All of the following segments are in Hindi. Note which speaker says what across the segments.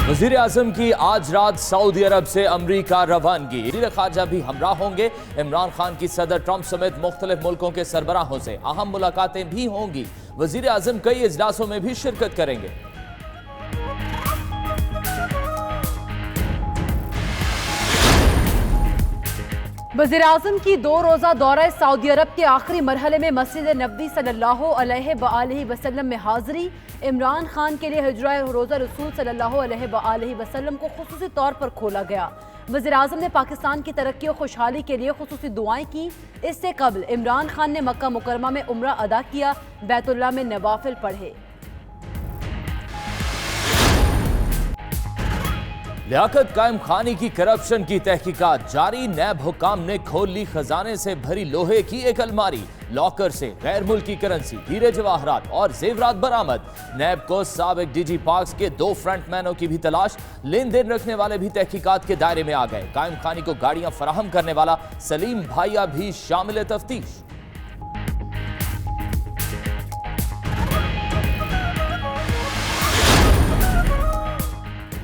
Speaker 1: वजीर आजम की आज रात सऊदी अरब से अमरीका रवानगी। वजीर खारजा भी हमरा होंगे। इमरान खान की सदर ट्रंप समेत मुख्तलिफ मुल्कों के सरबराहों से अहम मुलाकातें भी होंगी। वजीर आजम कई इजलासों में भी शिरकत करेंगे।
Speaker 2: वज़ीर आज़म की 2 रोज़ा दौरा सऊदी अरब के आखिरी मरहले में मस्जिद नबवी सल्लल्लाहु अलैहि वसल्लम में हाज़िरी। इमरान खान के लिए हिजरा रोज़ा रसूल सल्लल्लाहु अलैहि वसल्लम को खुसूसी तौर पर खोला गया। वज़ीर आज़म ने पाकिस्तान की तरक्की और खुशहाली के लिए खुसूसी दुआएं की। इससे कबल इमरान खान ने मक्का मुकरमा में उम्रा अदा किया, बैतुल्लाह में नवाफिल पढ़े।
Speaker 1: लियाकत कायम खानी की करप्शन की तहकीकात जारी। नैब हुकाम ने खोल ली खजाने से भरी लोहे की एक अलमारी। लॉकर से गैर मुल्की करेंसी, हीरे जवाहरात और जेवरात बरामद। नैब को साबिक डीजी पार्क्स के 2 फ्रंटमैनों की भी तलाश। लेन देन रखने वाले भी तहकीकात के दायरे में आ गए। कायम खानी को गाड़ियां फराहम करने वाला सलीम भाइया भी शामिल तफ्तीश।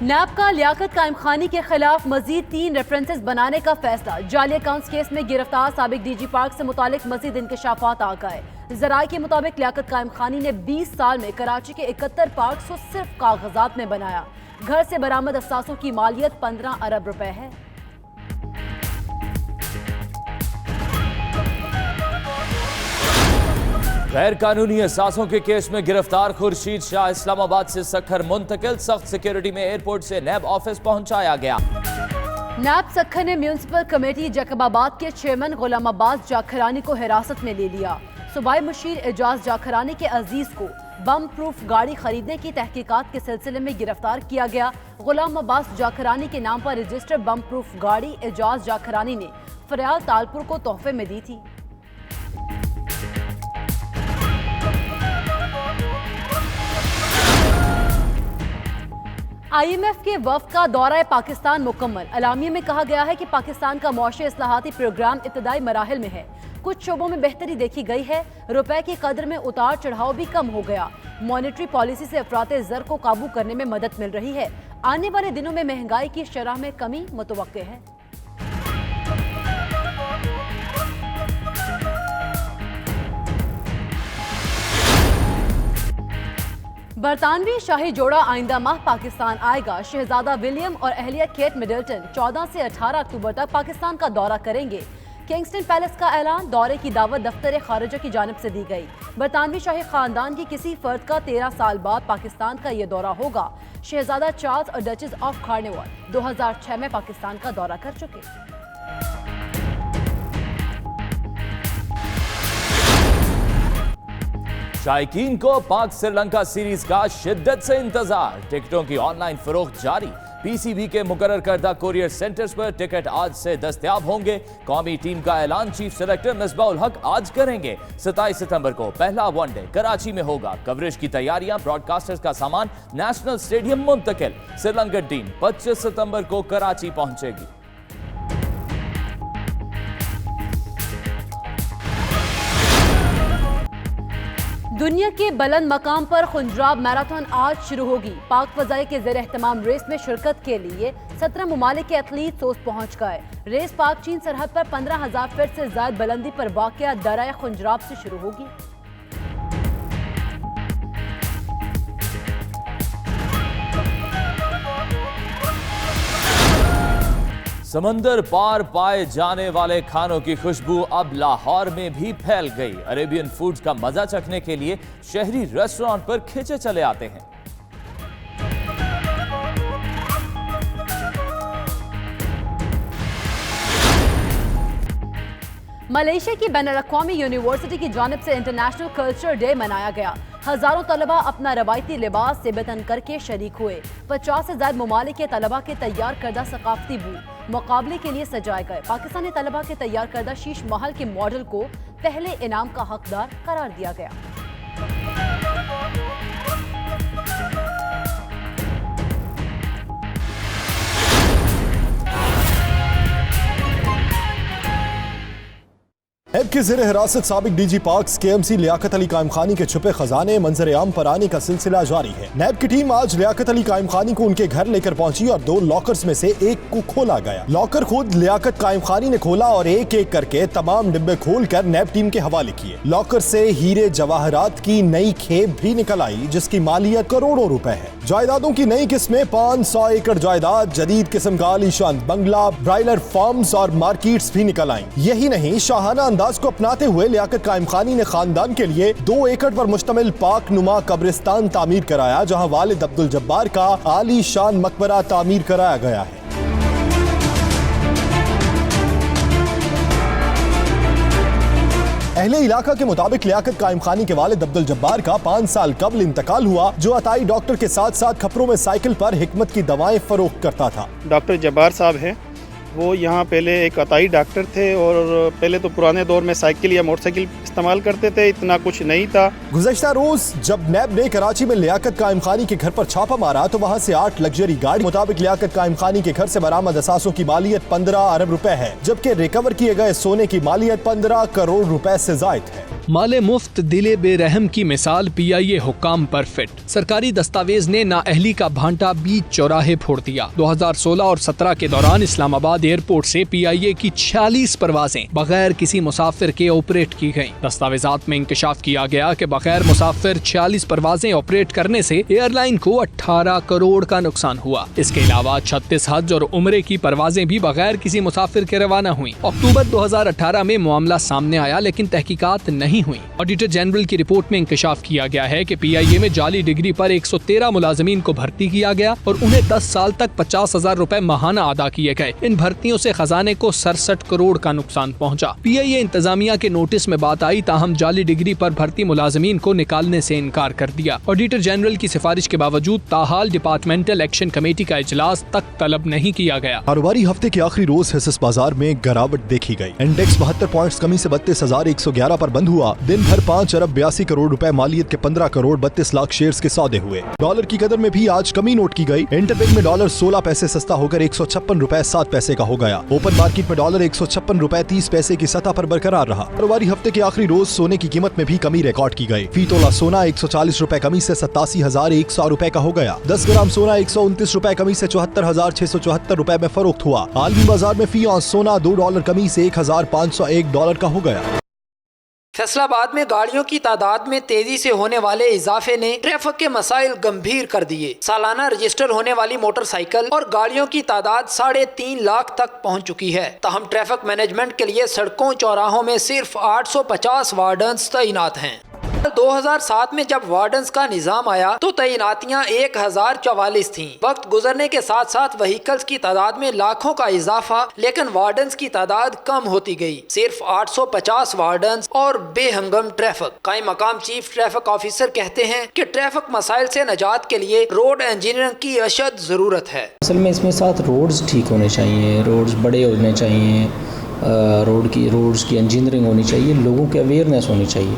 Speaker 2: नैब का लियाकत कायम खानी के खिलाफ मजीद 3 रेफरेंसेस बनाने का फैसला। जाली अकाउंट्स केस में गिरफ्तार साबिक डीजी पार्क से मुतालिक मजीद इंकशाफात आ गए। जराये के मुताबिक लियाकत कायम खानी ने 20 साल में कराची के 71 पार्क को सिर्फ कागजात में बनाया। घर से बरामद असासों की मालियत 15 अरब रुपए है।
Speaker 1: गैर कानूनी असासों के केस में गिरफ्तार खुर्शीद शाह इस्लामाबाद से सखर मुंतकिल। सख्त सिक्योरिटी में एयरपोर्ट से नैब ऑफिस पहुंचाया गया।
Speaker 2: नैब सखर ने म्यूनिसिपल कमेटी जैकबाबाद के चेयरमैन गुलाम अब्बास जाखरानी को हिरासत में ले लिया। सूबाई मुशीर एजाज जाखरानी के अजीज को बम प्रूफ गाड़ी खरीदने की तहकीकात के सिलसिले में गिरफ्तार किया गया। गुलाम अब्बास जाखरानी के नाम पर रजिस्टर्ड बम प्रूफ गाड़ी एजाज जाखरानी ने फरियाल तालपुर को तोहफे में दी थी। IMF के वफ़द का दौरा पाकिस्तान मुकम्मल। अलामिया में कहा गया है कि पाकिस्तान का मुआशी इस्लाहाती प्रोग्राम इब्तदाई मराहिल में है। कुछ शोबों में बेहतरी देखी गई है। रुपए की कदर में उतार चढ़ाव भी कम हो गया। मॉनेटरी पॉलिसी से अफराते ज़र को काबू करने में मदद मिल रही है। आने वाले दिनों में महंगाई की शरह में कमी मुतवक्के है। बरतानवी शाही जोड़ा आइंदा माह पाकिस्तान आएगा। शहजादा विलियम और अहलिया केट मिडल्टन 14 से 18 अक्टूबर तक पाकिस्तान का दौरा करेंगे। किंगस्टन पैलेस का ऐलान। दौरे की दावत दफ्तर खारिजा की जानिब से दी गई। बरतानवी शाही खानदान की किसी फर्द का 13 साल बाद पाकिस्तान का ये दौरा होगा। शहजादा चार्ल्स और डचेस ऑफ कार्निवाल 2006 में पाकिस्तान का दौरा कर चुके।
Speaker 1: शायकीन को पाक श्रीलंका सीरीज का शिद्दत से इंतजार। टिकटों की ऑनलाइन फरोख्त जारी। पीसीबी के मुकर्रर करदा कोरियर सेंटर्स पर टिकट आज से दस्तयाब होंगे। कौमी टीम का ऐलान चीफ सेलेक्टर मिसबाउल हक आज करेंगे। 27 सितंबर को पहला वनडे कराची में होगा। कवरेज की तैयारियां, ब्रॉडकास्टर्स का सामान नेशनल स्टेडियम मुंतकिल। श्रीलंकन टीम 25 सितंबर को कराची पहुंचेगी।
Speaker 2: दुनिया के बुलंद मकाम पर खुंजराब मैराथन आज शुरू होगी। पाक फजाई के ज़ेर एहतमाम रेस में शिरकत के लिए 17 ममालिक के एथलीट सोस पहुंच गए। रेस पाक चीन सरहद पर 15,000 फीट से ज्यादा बुलंदी पर वाक़या दरिया खुंजराब से शुरू होगी।
Speaker 1: समंदर पार पाए जाने वाले खानों की खुशबू अब लाहौर में भी फैल गई। अरेबियन फूड्स का मजा चखने के लिए शहरी रेस्टोरेंट पर खिंचे चले आते हैं।
Speaker 2: मलेशिया की बैनुल-अक़वामी यूनिवर्सिटी की जानिब से इंटरनेशनल कल्चर डे मनाया गया। हजारों तलबा अपना रवायती लिबास से बेतन करके शरीक हुए। 50 से ज्यादा ममालिक के तलबा के तैयार करदा सकाफती बूट मुकाबले के लिए सजाए गए। पाकिस्तानी तलबा के तैयार करदा शीश महल के मॉडल को पहले इनाम का हकदार करार दिया गया।
Speaker 1: नैब के
Speaker 3: के ज़ेर हिरासत साबिक डीजी पाक्स KMC लियाकत अली कायम खानी के छुपे खजाने मंजर आम पर आने का सिलसिला जारी है। नैब की टीम आज लियाकत अली कायम खानी को उनके घर लेकर पहुंची और 2 लॉकर्स में से एक को खोला गया। लॉकर खुद लियाकत कायम खानी ने खोला और एक एक करके तमाम डिब्बे खोलकर नैब टीम के हवाले किए। लॉकर से हीरे जवाहरात की नई खेप भी निकल आई, जिसकी मालियत करोड़ों रुपए है। जायदादों की नई किस्में 500 एकड़ जायदाद, जदीद किस्म का आलीशान बंगला, ब्रायलर फार्म्स और मार्केट्स भी निकल आई। यही नहीं, शाहाना अंदाज को अपनाते हुए लियाकत कायम खानी ने खानदान के लिए 2 एकड़ पर मुश्तमिल पाक नुमा कब्रिस्तान तामीर कराया, जहां वालिद अब्दुल जब्बार का आलीशान मकबरा तामीर कराया गया है। अहले इलाका के मुताबिक लियाकत कायम खानी के वालिद अब्दुल जब्बार का 5 साल कबल इंतकाल हुआ, जो अताई डॉक्टर के साथ साथ खपरों में साइकिल पर हिकमत की दवाएं फरोख्त करता था।
Speaker 4: डॉक्टर जब्बार साहब हैं, वो यहाँ पहले एक अताई डॉक्टर थे और पहले तो पुराने दौर में साइकिल या मोटरसाइकिल इस्तेमाल करते थे, इतना कुछ नहीं था।
Speaker 3: गुज़श्ता रोज जब नैब ने कराची में लियाकत कायम खानी के घर पर छापा मारा तो वहाँ से 8 लग्जरी गाड़ी मुताबिक लियाकत कायम खानी के घर से बरामद असासों की मालियत 15 अरब रुपए है, जबकि रिकवर किए गए सोने की मालियत 15 करोड़ रुपए से जायद है।
Speaker 5: माले मुफ्त दिले बेरहम की मिसाल PIA हुक्काम पर फिट। सरकारी दस्तावेज ने नाअहली का भांटा बीच चौराहे फोड़ दिया। 2016 और 17 के दौरान इस्लामाबाद एयरपोर्ट से PIA की 46 परवाजें बगैर किसी मुसाफिर के ऑपरेट की गयी। दस्तावेजात में इंकशाफ किया गया कि बगैर मुसाफिर 46 परवाजें ऑपरेट करने से एयरलाइन को 18 करोड़ का नुकसान हुआ। इसके अलावा 36 हज और उम्रे की परवाजें भी बगैर किसी मुसाफिर के रवाना हुई। अक्टूबर 2018 में मामला सामने आया, लेकिन तहकीकात नहीं हुई। ऑडिटर जनरल की रिपोर्ट में इंकशाफ किया गया है कि PIA में जाली डिग्री पर 113 मुलाजिमीन को भर्ती किया गया और उन्हें 10 साल तक 50,000 रुपए माहाना अदा किए गए। इन भर्तियों से खजाने को 67 करोड़ का नुकसान पहुंचा। PIA इंतजामिया के नोटिस में बात आई, ताहम जाली डिग्री पर भर्ती मुलाजिमीन को निकालने से इनकार कर दिया। ऑडिटर जनरल की सिफारिश के बावजूद ताहाल डिपार्टमेंटल एक्शन कमेटी का इजलास तक तलब नहीं किया गया।
Speaker 3: कारोबारी हफ्ते के आखिरी रोज हिस्स बाजार में गिरावट देखी गई। इंडेक्स 72 पॉइंट्स कमी से 32,111 पर बंद हुआ। दिन भर 5 अरब 82 करोड़ रुपए मालियत के 15 करोड़ 32 लाख शेयर्स के सौदे हुए। डॉलर की कदर में भी आज कमी नोट की गई। इंटरबैंक में डॉलर 16 पैसे सस्ता होकर 156 रुपए 7 पैसे का हो गया। ओपन मार्केट में डॉलर 156 रुपए 30 पैसे की सतह पर बरकरार रहा। कारोबारी हफ्ते के आखिरी रोज सोने की कीमत में भी कमी रिकॉर्ड की गई। फी तोला सोना 140 रुपए कमी से 87,100 रुपए का हो गया। 10 ग्राम सोना 129 रुपए कमी से 74,674 रुपए में फरोख्त हुआ। आलमी बाजार में फी ऑन सोना $2 कमी से $1,501 का हो गया।
Speaker 6: फैसलाबाद में गाड़ियों की तादाद में तेजी से होने वाले इजाफे ने ट्रैफिक के मसाइल गंभीर कर दिए। सालाना रजिस्टर होने वाली मोटरसाइकिल और गाड़ियों की तादाद 3.5 लाख तक पहुंच चुकी है। ताहम ट्रैफिक मैनेजमेंट के लिए सड़कों चौराहों में सिर्फ 850 वार्डन्स तैनात हैं। 2007 में जब वार्डन्स का निजाम आया तो तैनातियां 1044 थीं। वक्त गुजरने के साथ साथ व्हीकल्स की तादाद में लाखों का इजाफा, लेकिन वार्डन्स की तादाद कम होती गई। सिर्फ 850 वार्डन्स और बेहंगम ट्रैफिक। कायम मकाम चीफ ट्रैफिक ऑफिसर कहते हैं कि ट्रैफिक मसाइल से निजात के लिए रोड इंजीनियरिंग की अशद जरूरत है।
Speaker 7: असल में इसमें साथ रोड्स ठीक होने चाहिए, रोड्स बड़े होने चाहिए, रोड्स की इंजीनियरिंग होनी चाहिए, लोगों की अवेयरनेस होनी चाहिए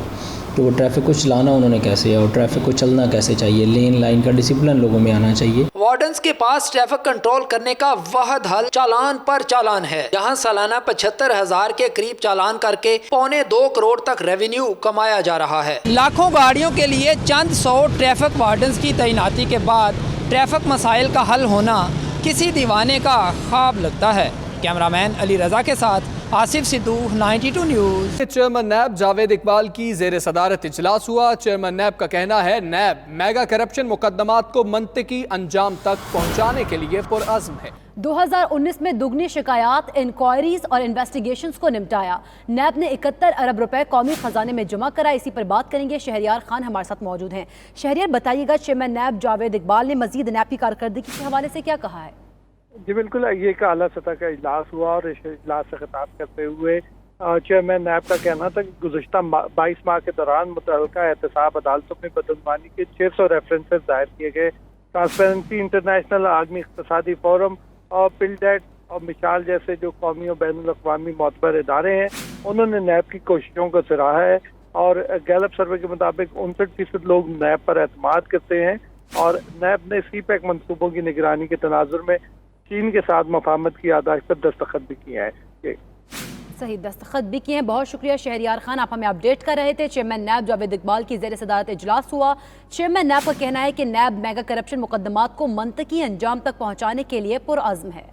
Speaker 7: तो वो ट्रैफिक को चलाना उन्होंने कैसे है और ट्रैफिक को चलना कैसे चाहिए। लेन लाइन का डिसिप्लिन लोगों में आना चाहिए।
Speaker 6: वार्डन्स के पास ट्रैफिक कंट्रोल करने का वाहिद हल चालान पर चालान है, जहां सालाना 75,000 के करीब चालान करके 2.25 करोड़ तक रेवेन्यू कमाया जा रहा है। लाखों गाड़ियों के लिए चंद 100 ट्रैफिक वार्डन्स की तैनाती के बाद ट्रैफिक मसाइल का हल होना किसी दीवाने का ख्वाब लगता है। कैमरामैन अली रजा के साथ आसिफ सिद्धू, 92 न्यूज़।
Speaker 5: चेयरमैन नैब जावेद इकबाल की जेर सदारत इजलास हुआ। चेयरमैन नैब का कहना है नैब मेगा करप्शन मुकदमात को मंतकी अंजाम तक पहुंचाने के लिए पुरअज़्म है।
Speaker 2: 2019 में दुगनी शिकायत, इंक्वायरीज और इन्वेस्टिगेशंस को निपटाया। नैब ने 71 अरब रुपए कौमी खजाने में जमा करा। इसी पर बात करेंगे, शहरियार खान हमारे साथ मौजूद हैं। शहरियार, बताइएगा, चेयरमैन नैब जावेद इकबाल ने मजीद नैब की कारकर्दगी के हवाले से क्या कहा है?
Speaker 8: जी बिल्कुल, ये एक आला सतह का इजलास हुआ और इस इजलास से खिताब करते हुए चेयरमैन नैब का कहना था कि गुज़श्ता 22 माह के दौरान मुतल्लिका एहतसाब अदालतों में बदगुमानी के 600 रेफरेंसेस दायर किए गए। ट्रांसपेरेंसी इंटरनेशनल, आलमी इक़्तिसादी फोरम और पिलडेट और मिसाल जैसे जो कौमी और बैनुल-अक़वामी मोतबर इदारे हैं, उन्होंने नैब की कोशिशों को सराहा है और गैलप सर्वे के मुताबिक 59% लोग नैब पर एतमाद करते हैं और नैब ने CPEC मनसूबों की निगरानी के तनाजुर में चीन के साथ मफाहमत की आदाश पर दस्तखत भी किया है।
Speaker 2: सही दस्तखत भी किए हैं। बहुत शुक्रिया शहरियार खान, आप हमें अपडेट कर रहे थे। चेयरमैन नैब जावेद इकबाल की ज़ेर सदारत इजलास हुआ। चेयरमैन नैब का कहना है कि नैब मेगा करप्शन मुकदमात को मंतकी अंजाम तक पहुँचाने के लिए पुरअज़्म है।